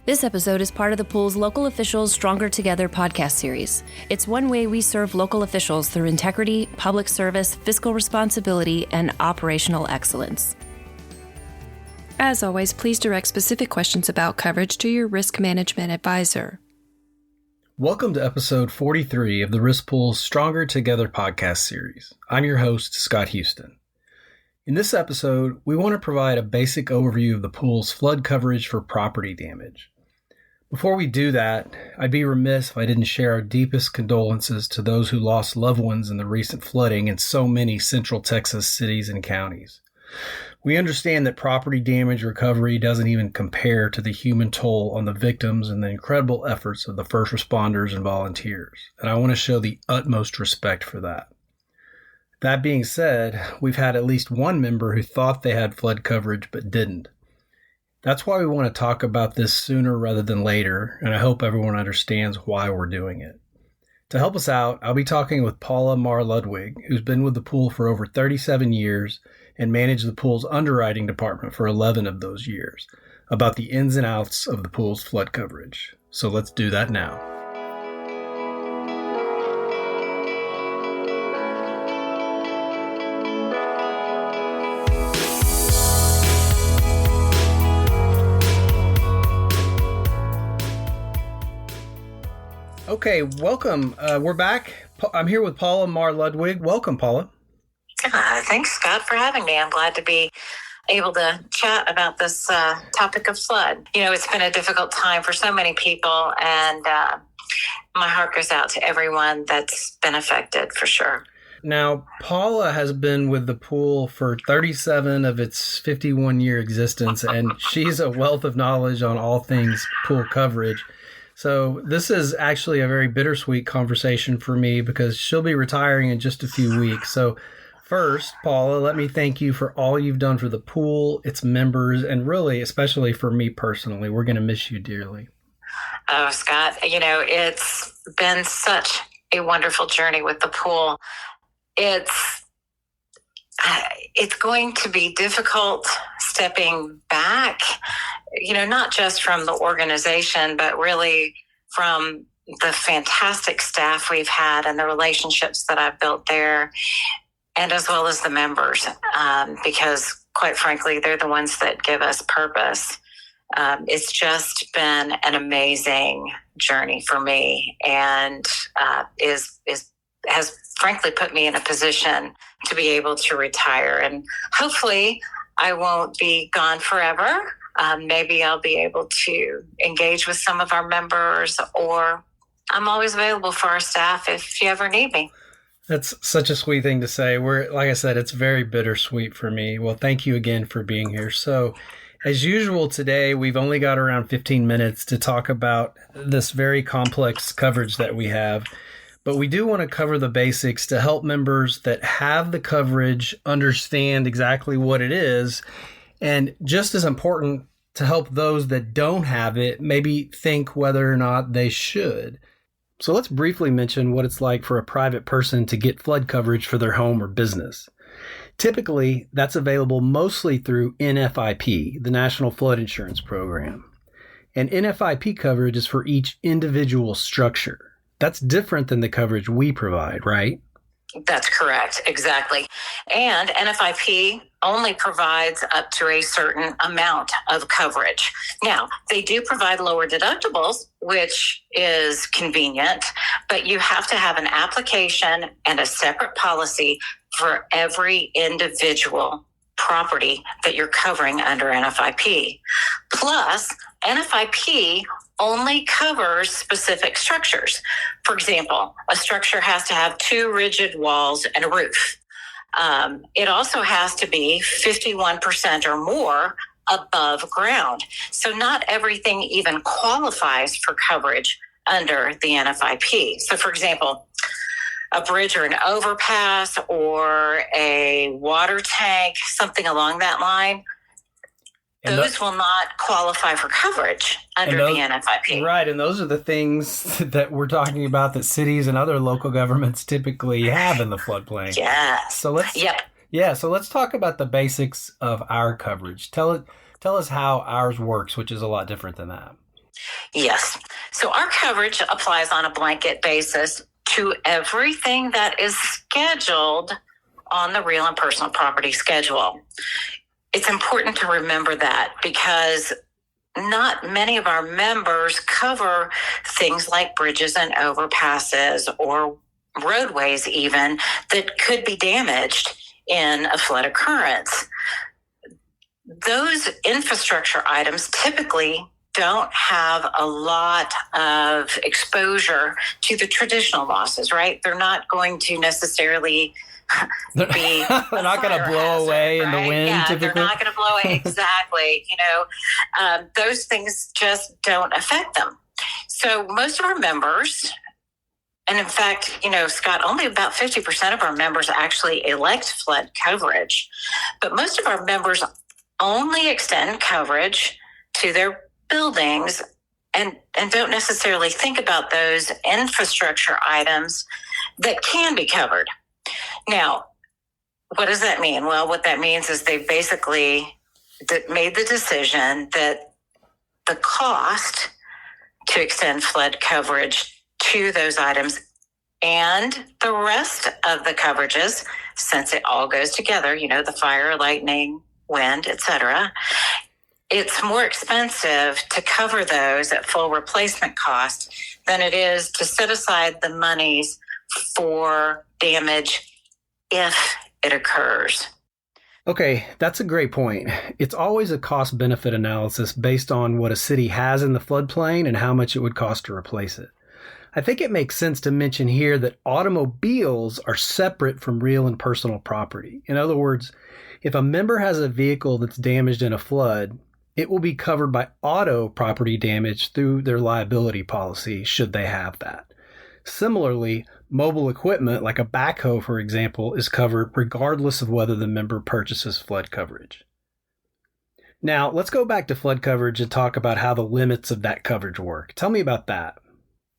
This episode is part of the pool's Local Officials Stronger Together podcast series. It's one way we serve local officials through integrity, public service, fiscal responsibility, and operational excellence. As always, please direct specific questions about coverage to your risk management advisor. Welcome to episode 43 of the Risk Pool's Stronger Together podcast series. I'm your host, Scott Houston. In this episode, we want to provide a basic overview of the pool's flood coverage for property damage. Before we do that, I'd be remiss if I didn't share our deepest condolences to those who lost loved ones in the recent flooding in so many Central Texas cities and counties. We understand that property damage recovery doesn't even compare to the human toll on the victims and the incredible efforts of the first responders and volunteers, and I want to show the utmost respect for that. That being said, we've had at least one member who thought they had flood coverage but didn't. That's why we want to talk about this sooner rather than later, and I hope everyone understands why we're doing it. To help us out, I'll be talking with Paula Marr-Ludwig, who's been with the pool for over 37 years and managed the pool's underwriting department for 11 of those years, about the ins and outs of the pool's flood coverage. So let's do that now. Okay, welcome. We're back. I'm here with Paula Marr-Ludwig. Welcome, Paula. Thanks, Scott, for having me. I'm glad to be able to chat about this topic of flood. You know, it's been a difficult time for so many people, and my heart goes out to everyone that's been affected, for sure. Now, Paula has been with the pool for 37 of its 51-year existence, and she's a wealth of knowledge on all things pool coverage. So this is actually a very bittersweet conversation for me because she'll be retiring in just a few weeks. So first, Paula, let me thank you for all you've done for the pool, its members, and really, especially for me personally. We're going to miss you dearly. Oh, Scott, you know, it's been such a wonderful journey with the pool. It's going to be difficult stepping back, you know, not just from the organization, but really from the fantastic staff we've had and the relationships that I've built there, and as well as the members, because quite frankly, they're the ones that give us purpose. It's just been an amazing journey for me, and has frankly put me in a position to be able to retire. And hopefully I won't be gone forever. Maybe I'll be able to engage with some of our members, or I'm always available for our staff if you ever need me. That's such a sweet thing to say. Like I said, it's very bittersweet for me. Well, thank you again for being here. So as usual today, we've only got around 15 minutes to talk about this very complex coverage that we have. But we do want to cover the basics to help members that have the coverage understand exactly what it is. And just as important, to help those that don't have it maybe think whether or not they should. So let's briefly mention what it's like for a private person to get flood coverage for their home or business. Typically, that's available mostly through NFIP, the National Flood Insurance Program. And NFIP coverage is for each individual structure. That's different than the coverage we provide, right? That's correct. Exactly. And NFIP only provides up to a certain amount of coverage. Now, they do provide lower deductibles, which is convenient, but you have to have an application and a separate policy for every individual property that you're covering under NFIP. Plus, NFIP only covers specific structures. For example, a structure has to have 2 rigid walls and a roof. It also has to be 51% or more above ground. So not everything even qualifies for coverage under the NFIP. So for example, a bridge or an overpass or a water tank, something along that line, those will not qualify for coverage under the NFIP. Right, and those are the things that we're talking about that cities and other local governments typically have in the floodplain. Yes. So let's talk about the basics of our coverage. Tell us how ours works, which is a lot different than that. Yes. So our coverage applies on a blanket basis to everything that is scheduled on the real and personal property schedule. It's important to remember that because not many of our members cover things like bridges and overpasses or roadways even that could be damaged in a flood occurrence. Those infrastructure items typically don't have a lot of exposure to the traditional losses, right? They're not going to necessarily be they're not going to blow away in the wind. Yeah, typically. They're not going to blow away. Exactly. Those things just don't affect them. So most of our members, and in fact, Scott, only about 50% of our members actually elect flood coverage, but most of our members only extend coverage to their buildings and don't necessarily think about those infrastructure items that can be covered. Now, what does that mean? Well, what that means is they basically made the decision that the cost to extend flood coverage to those items and the rest of the coverages, since it all goes together, the fire, lightning, wind, etc., it's more expensive to cover those at full replacement cost than it is to set aside the monies for damage if it occurs. Okay, that's a great point. It's always a cost-benefit analysis based on what a city has in the floodplain and how much it would cost to replace it. I think it makes sense to mention here that automobiles are separate from real and personal property. In other words, if a member has a vehicle that's damaged in a flood, it will be covered by auto property damage through their liability policy, should they have that. Similarly, mobile equipment like a backhoe, for example, is covered regardless of whether the member purchases flood coverage. Now, let's go back to flood coverage and talk about how the limits of that coverage work. Tell me about that.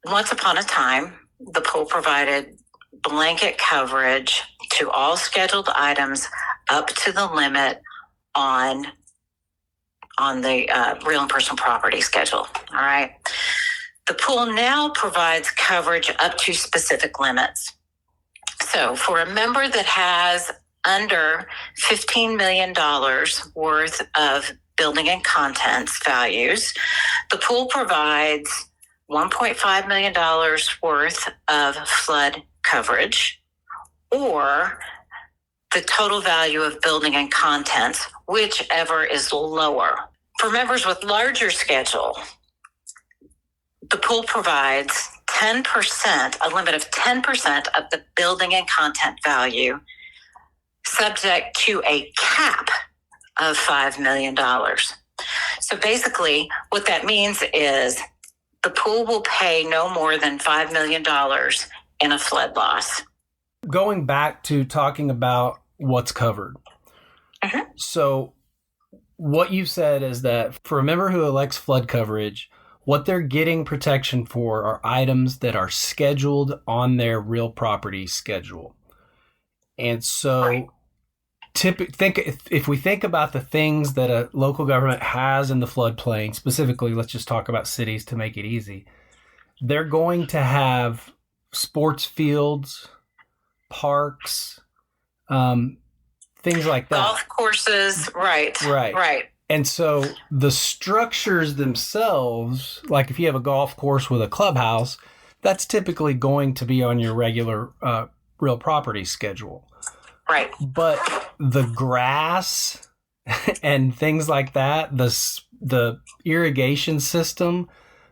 Once upon a time, the pool provided blanket coverage to all scheduled items up to the limit on the real and personal property schedule. All right. The pool now provides coverage up to specific limits. So for a member that has under $15 million worth of building and contents values, the pool provides $1.5 million worth of flood coverage, or the total value of building and contents, whichever is lower. For members with larger schedule, the pool provides 10%, a limit of 10% of the building and content value, subject to a cap of $5 million. So basically, what that means is the pool will pay no more than $5 million in a flood loss. Going back to talking about what's covered. Mm-hmm. So what you've said is that for a member who elects flood coverage, what they're getting protection for are items that are scheduled on their real property schedule. And so right. If we think about the things that a local government has in the floodplain, specifically, let's just talk about cities to make it easy. They're going to have sports fields, parks, things like that. Golf courses, right. And so the structures themselves, like if you have a golf course with a clubhouse, that's typically going to be on your regular real property schedule. Right. But the grass and things like that, the irrigation system,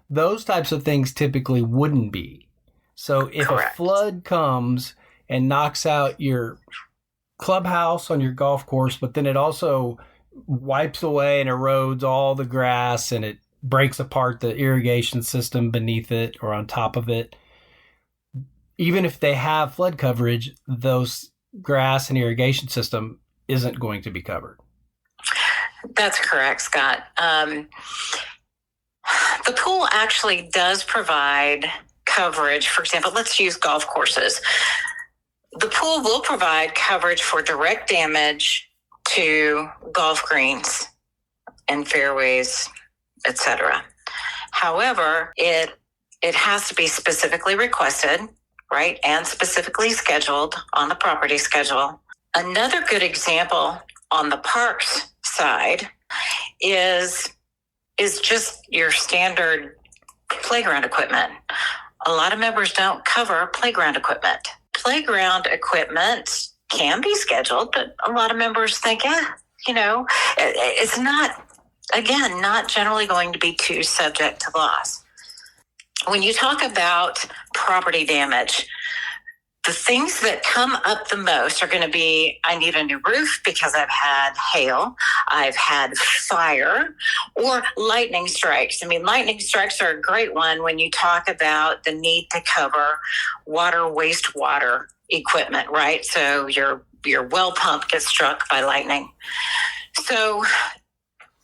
those types of things typically wouldn't be. So if Correct. A flood comes and knocks out your clubhouse on your golf course, but then it also wipes away and erodes all the grass and it breaks apart the irrigation system beneath it or on top of it, even if they have flood coverage, those grass and irrigation system isn't going to be covered. That's correct, Scott. The pool actually does provide coverage. For example, let's use golf courses. The pool will provide coverage for direct damage to golf greens and fairways, etc. However, it has to be specifically requested, right, and specifically scheduled on the property schedule. Another good example on the parks side is just your standard playground equipment. A lot of members don't cover playground equipment. Playground equipment can be scheduled, but a lot of members think, it's not, again, not generally going to be too subject to loss. When you talk about property damage, the things that come up the most are going to be, I need a new roof because I've had hail, I've had fire, or lightning strikes. I mean, lightning strikes are a great one when you talk about the need to cover water, wastewater equipment, right? So your well pump gets struck by lightning. So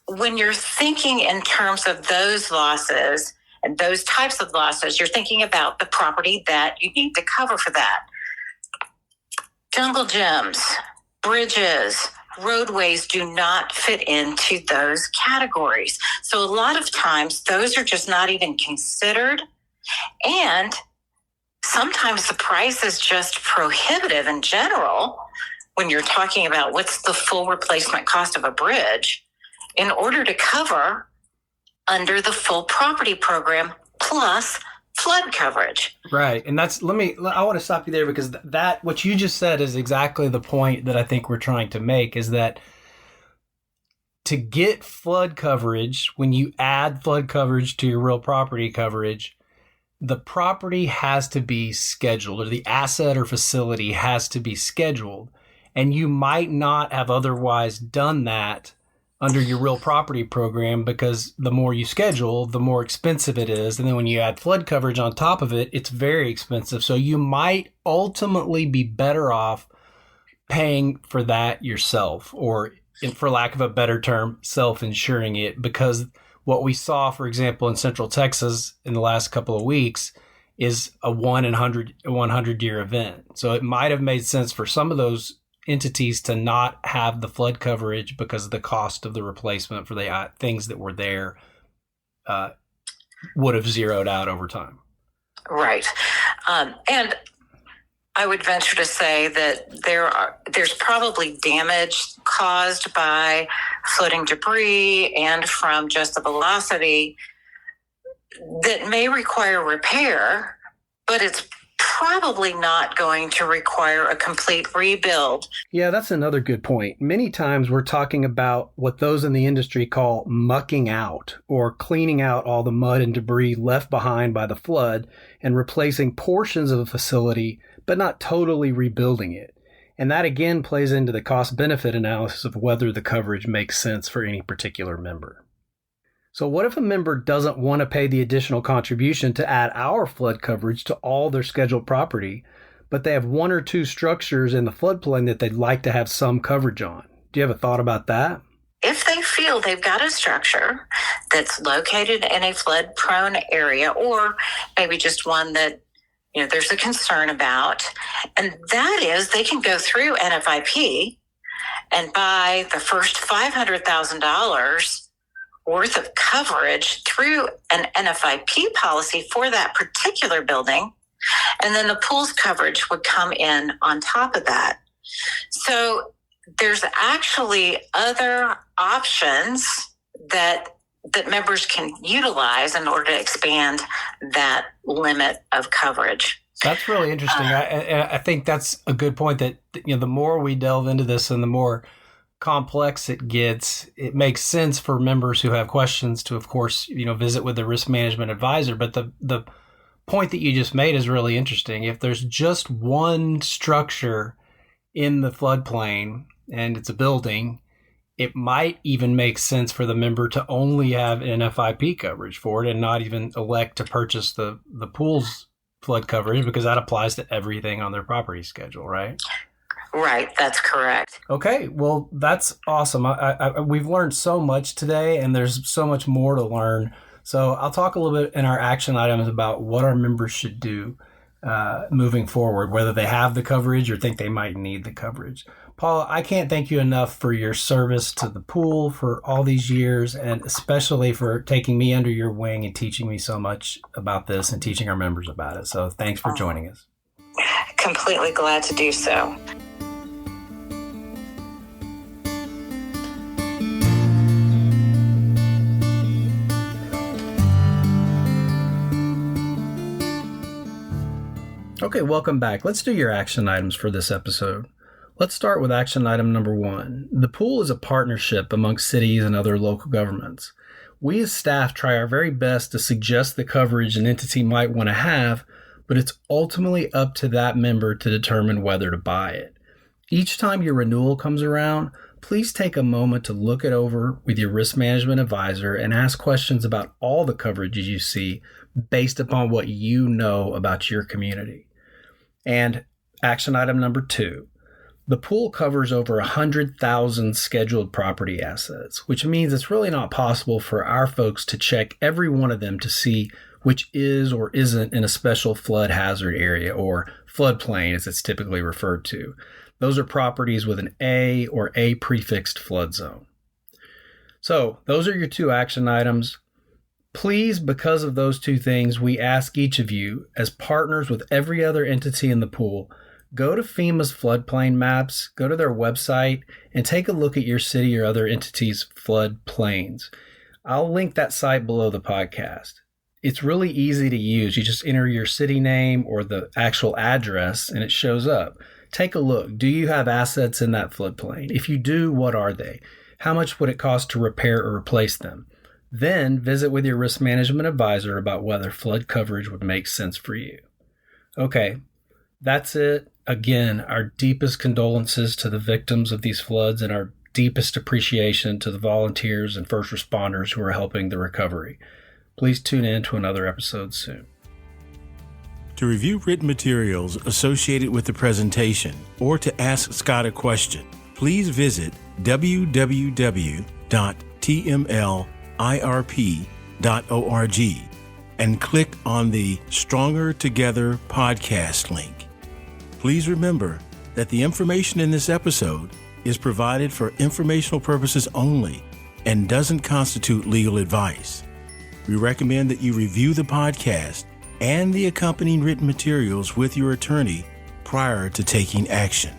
when you're thinking in terms of those losses and those types of losses, you're thinking about the property that you need to cover for that. Jungle gyms, bridges, roadways do not fit into those categories. So a lot of times those are just not even considered. And sometimes the price is just prohibitive in general when you're talking about what's the full replacement cost of a bridge in order to cover under the full property program plus flood coverage. Right. And I want to stop you there because that what you just said is exactly the point that I think we're trying to make, is that to get flood coverage, when you add flood coverage to your real property coverage, the property has to be scheduled, or the asset or facility has to be scheduled. And you might not have otherwise done that under your real property program, because the more you schedule, the more expensive it is. And then when you add flood coverage on top of it, it's very expensive. So you might ultimately be better off paying for that yourself, or for lack of a better term, self-insuring it, because what we saw, for example, in Central Texas in the last couple of weeks is a 100-year event. So it might have made sense for some of those entities to not have the flood coverage because of the cost of the replacement for the things that were there would have zeroed out over time. Right. And I would venture to say that there's probably damage caused by floating debris and from just the velocity that may require repair, but it's probably not going to require a complete rebuild. Yeah, that's another good point. Many times we're talking about what those in the industry call mucking out, or cleaning out all the mud and debris left behind by the flood and replacing portions of a facility, but not totally rebuilding it. And that again plays into the cost-benefit analysis of whether the coverage makes sense for any particular member. So what if a member doesn't want to pay the additional contribution to add our flood coverage to all their scheduled property, but they have one or two structures in the floodplain that they'd like to have some coverage on? Do you have a thought about that? If they feel they've got a structure that's located in a flood-prone area, or maybe just one that there's a concern about, and that is they can go through NFIP and buy the first $500,000 worth of coverage through an NFIP policy for that particular building, and then the pool's coverage would come in on top of that. So there's actually other options that members can utilize in order to expand that limit of coverage. That's really interesting. I think that's a good point, that the more we delve into this and the more complex it gets, it makes sense for members who have questions to, of course, visit with the risk management advisor. But the point that you just made is really interesting. If there's just one structure in the floodplain and it's a building, it might even make sense for the member to only have NFIP coverage for it and not even elect to purchase the pool's flood coverage, because that applies to everything on their property schedule, right? Right, that's correct. Okay, well, that's awesome. We've learned so much today, and there's so much more to learn. So I'll talk a little bit in our action items about what our members should do moving forward, whether they have the coverage or think they might need the coverage. Paula, I can't thank you enough for your service to the pool for all these years, and especially for taking me under your wing and teaching me so much about this and teaching our members about it. So thanks for joining us. Completely glad to do so. Okay, welcome back. Let's do your action items for this episode. Let's start with action item number 1. The pool is a partnership amongst cities and other local governments. We as staff try our very best to suggest the coverage an entity might want to have, but it's ultimately up to that member to determine whether to buy it. Each time your renewal comes around, please take a moment to look it over with your risk management advisor and ask questions about all the coverages you see based upon what you know about your community. And action item number 2. The pool covers over 100,000 scheduled property assets, which means it's really not possible for our folks to check every one of them to see which is or isn't in a special flood hazard area, or floodplain as it's typically referred to. Those are properties with an A or A prefixed flood zone. So those are your 2 action items. Please, because of those 2 things, we ask each of you, as partners with every other entity in the pool, go to FEMA's floodplain maps, go to their website, and take a look at your city or other entity's floodplains. I'll link that site below the podcast. It's really easy to use. You just enter your city name or the actual address, and it shows up. Take a look. Do you have assets in that floodplain? If you do, what are they? How much would it cost to repair or replace them? Then visit with your risk management advisor about whether flood coverage would make sense for you. Okay, that's it. Again, our deepest condolences to the victims of these floods and our deepest appreciation to the volunteers and first responders who are helping the recovery. Please tune in to another episode soon. To review written materials associated with the presentation or to ask Scott a question, please visit www.tmlirp.org and click on the Stronger Together podcast link. Please remember that the information in this episode is provided for informational purposes only and doesn't constitute legal advice. We recommend that you review the podcast and the accompanying written materials with your attorney prior to taking action.